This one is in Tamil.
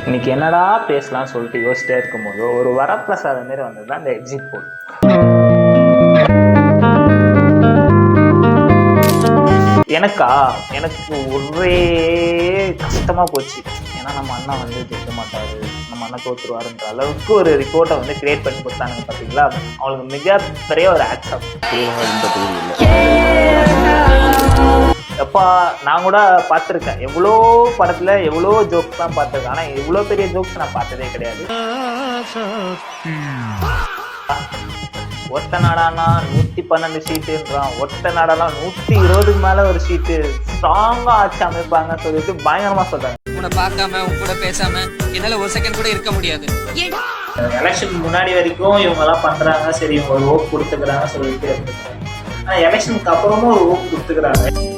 இன்னைக்கு என்னடா பேசலாம் சொல்லிட்டு யோசிச்சிட்டே இருக்கும்போது ஒரு வரப்பிரசாதம் மாரி வந்தது தான் அந்த எக்ஸிட் போல். எனக்கு ஒரே கஷ்டமா போச்சு. ஏன்னா நம்ம அண்ணா வந்து ஜெயிக்க மாட்டாரு, நம்ம அண்ணா தோத்துருவாருன்ற அளவுக்கு ஒரு ரிப்போர்ட்டை வந்து கிரியேட் பண்ணி கொடுத்தாங்க பார்த்தீங்களா. அவங்களுக்கு மிகப்பெரிய ஒரு ஆக்சப். எப்பா நான் கூட பார்த்துருக்கேன், எவ்வளோ படத்துல எவ்வளோ ஜோக்ஸ் தான் பார்த்துருக்கேன். ஆனால் இவ்வளோ பெரிய ஜோக்ஸ் நான் பார்த்ததே கிடையாது. ஒத்த நாடானா 112 சீட்டுன்றான், ஒத்த நாடானா 120க்கு மேல ஒரு சீட்டு, ஸ்ட்ராங்கா ஆட்சி அமைப்பாங்க சொல்லிட்டு பயங்கரமா சொல்றாங்க. உன்னை பார்க்காம உன் கூட பேசாம என்னால ஒரு செகண்ட் கூட இருக்க முடியாது. எலெக்ஷன் முன்னாடி வரைக்கும் இவங்க எல்லாம் பண்றாங்க, சரி இவங்க ஒரு ஓப் கொடுத்துக்கிறாங்க சொல்லிட்டு இருந்துருக்காங்க. ஆனா எலெக்ஷனுக்கு அப்புறமும் ஒரு ஓப் கொடுத்துக்கிறாங்க.